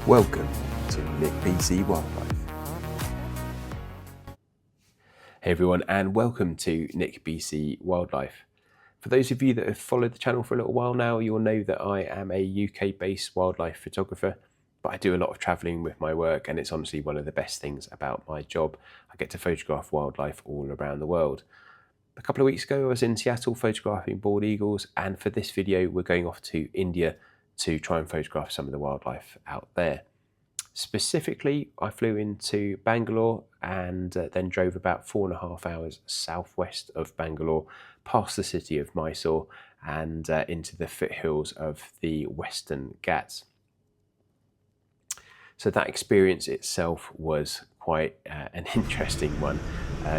Welcome to Nick BC Wildlife. Hey everyone, and welcome to Nick BC Wildlife. For those of you that have followed the channel for a little while now, you'll know that I am a UK-based wildlife photographer, but I do a lot of travelling with my work, and it's honestly one of the best things about my job. I get to photograph wildlife all around the world. A couple of weeks ago, I was in Seattle photographing bald eagles, and for this video, we're going off to India to try and photograph some of the wildlife out there. Specifically, I flew into Bangalore and then drove about 4.5 hours southwest of Bangalore, past the city of Mysore and into the foothills of the Western Ghats. So that experience itself was quite an interesting one.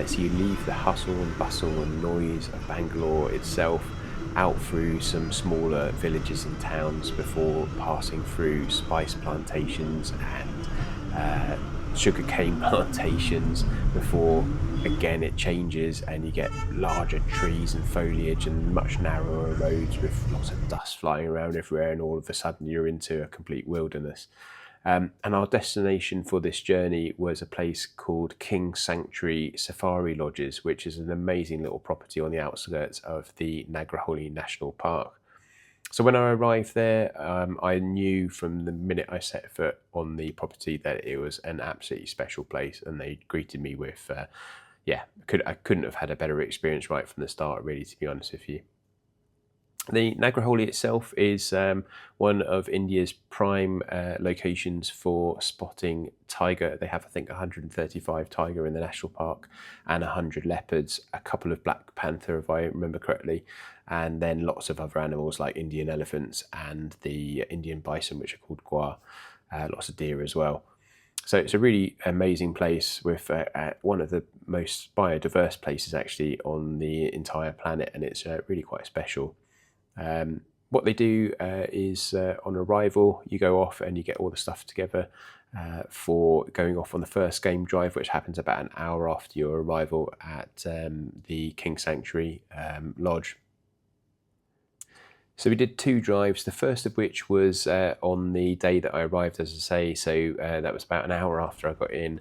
So you leave the hustle and bustle and noise of Bangalore itself, out through some smaller villages and towns before passing through spice plantations and sugarcane plantations before again it changes and you get larger trees and foliage and much narrower roads with lots of dust flying around everywhere, and all of a sudden you're into a complete wilderness. And our destination for this journey was a place called King Sanctuary Safari Lodges, which is an amazing little property on the outskirts of the Nagarahole National Park. So when I arrived there, I knew from the minute I set foot on the property that it was an absolutely special place, and they greeted me with, I couldn't have had a better experience right from the start, really, to be honest with you. The Nagarahole itself is one of India's prime locations for spotting tiger. They have, I think, 135 tiger in the national park and 100 leopards, a couple of black panther, if I remember correctly, and then lots of other animals like Indian elephants and the Indian bison, which are called Gaur, lots of deer as well. So it's a really amazing place with one of the most biodiverse places actually on the entire planet, and it's really quite special. What they do is on arrival, you go off and you get all the stuff together for going off on the first game drive, which happens about an hour after your arrival at the King Sanctuary Lodge. So we did 2 drives, the first of which was on the day that I arrived, as I say, so that was about an hour after I got in.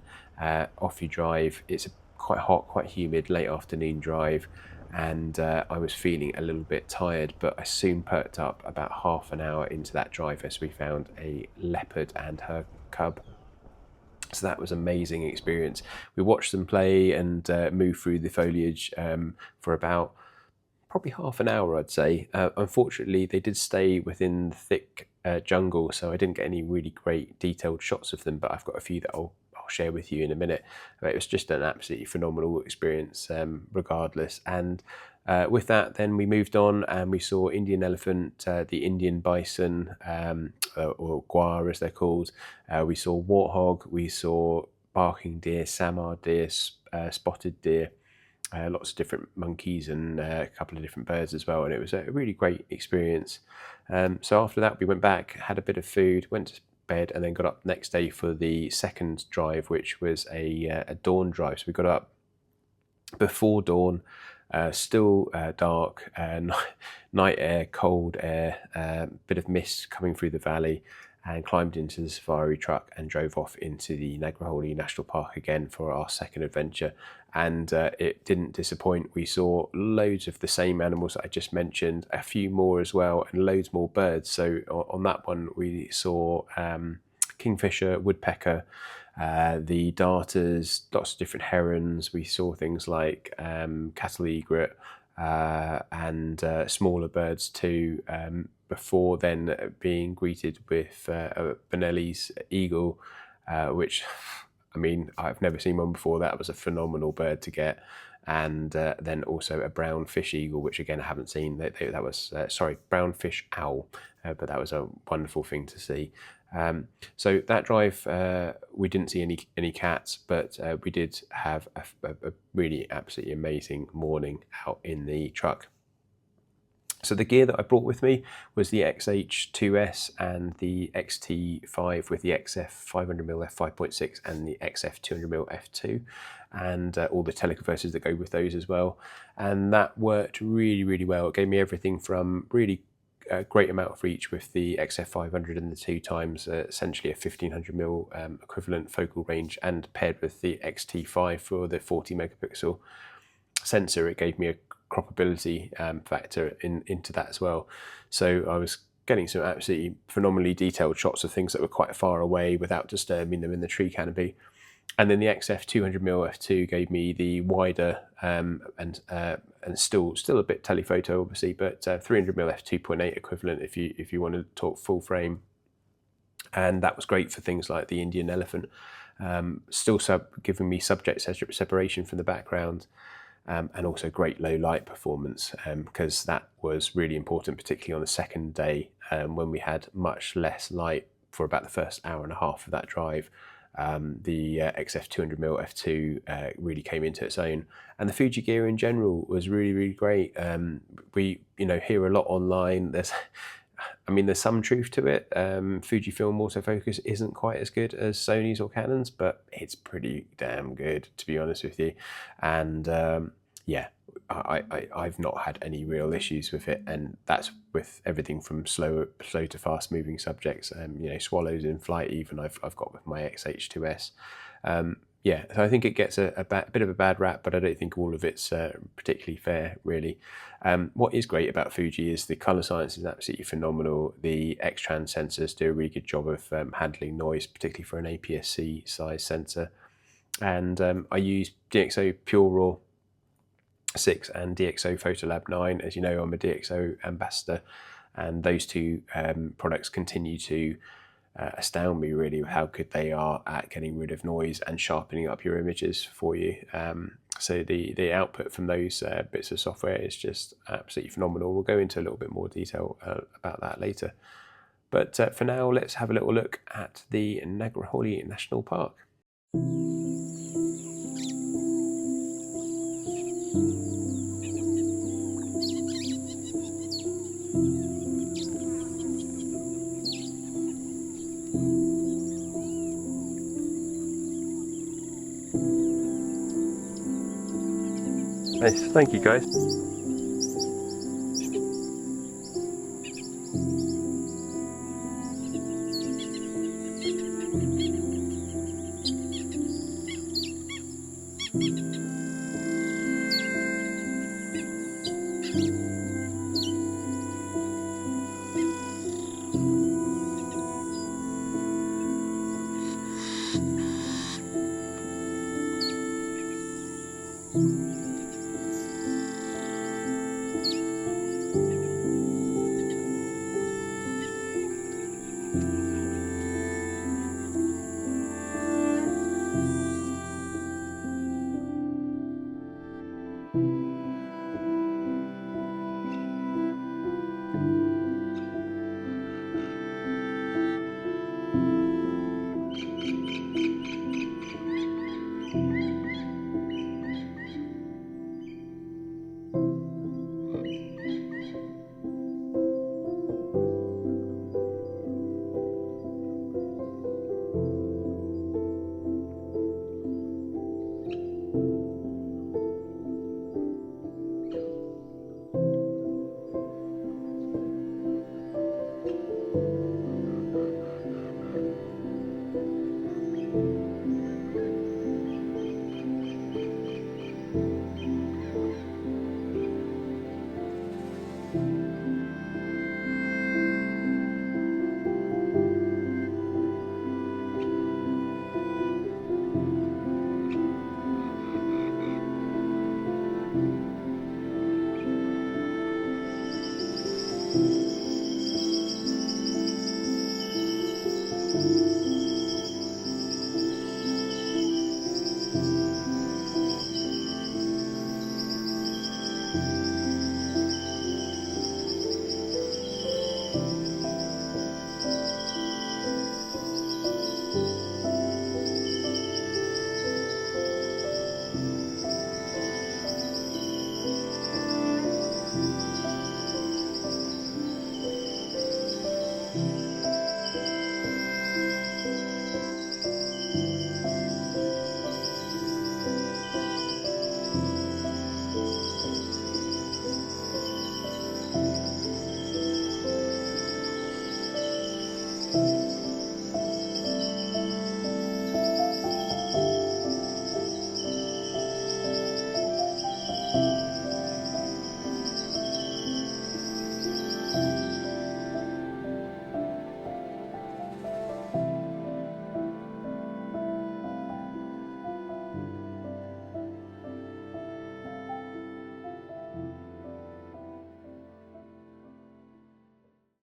Off you drive. It's a quite hot, quite humid, late afternoon drive, and I was feeling a little bit tired, but I soon perked up about half an hour into that drive as we found a leopard and her cub. So that was an amazing experience. We watched them play and move through the foliage for about probably half an hour, I'd say. Unfortunately, they did stay within the thick jungle, so I didn't get any really great detailed shots of them, but I've got a few that I'll share with you in a minute. It was just an absolutely phenomenal experience regardless. And with that, then we moved on and we saw Indian elephant, the Indian bison, or Gaur as they're called. We saw warthog, we saw barking deer, Sambar deer, spotted deer, lots of different monkeys and a couple of different birds as well, and it was a really great experience. So after that we went back, had a bit of food, went to bed, and then got up next day for the second drive, which was a dawn drive. So we got up before dawn, still dark, night air, cold air, bit of mist coming through the valley, and climbed into the safari truck and drove off into the Nagarahole National Park again for our second adventure. And it didn't disappoint. We saw loads of the same animals that I just mentioned, a few more as well, and loads more birds. So on that one we saw kingfisher, woodpecker, the darters, lots of different herons. We saw things like cattle egret and smaller birds too, before then being greeted with a Benelli's eagle, which, I mean, I've never seen one before. That was a phenomenal bird to get. And then also a brown fish eagle, which again I haven't seen. That was brown fish owl, but that was a wonderful thing to see. So that drive, we didn't see any cats, but we did have a really absolutely amazing morning out in the truck. So the gear that I brought with me was the X-H2S and the X-T5 with the XF 500mm f5.6 and the XF 200mm f2, and all the teleconverters that go with those as well. And that worked really, really well. It gave me everything from really a great amount of reach with the XF500 and the 2x, essentially a 1500mm equivalent focal range, and paired with the X-T5 for the 40 megapixel sensor, it gave me a croppability factor into that as well. So I was getting some absolutely phenomenally detailed shots of things that were quite far away without disturbing them in the tree canopy. And then the XF 200mm f2 gave me the wider and still a bit telephoto obviously, but 300mm f2.8 equivalent if you want to talk full frame. And that was great for things like the Indian elephant, still giving me subject separation from the background. And also great low light performance, because that was really important, particularly on the second day when we had much less light for about the first hour and a half of that drive. The XF 200mm f2 really came into its own, and the Fuji gear in general was really great. We hear a lot online. There's some truth to it. Fujifilm autofocus isn't quite as good as Sony's or Canon's, but it's pretty damn good, to be honest with you. And yeah, I've not had any real issues with it, and that's with everything from slow to fast moving subjects. Swallows in flight even I've got with my X-H2S. Yeah, so I think it gets a bit of a bad rap, but I don't think all of it's particularly fair, really. What is great about Fuji is the colour science is absolutely phenomenal. The X-Trans sensors do a really good job of handling noise, particularly for an APS-C size sensor. And I use DxO Pure Raw 6 and DxO Photolab 9. As you know, I'm a DxO ambassador, and those two products continue to astound me really with how good they are at getting rid of noise and sharpening up your images for you. So the output from those bits of software is just absolutely phenomenal. We'll go into a little bit more detail about that later. But for now, let's have a little look at the Nagarahole National Park. Nice, thank you guys.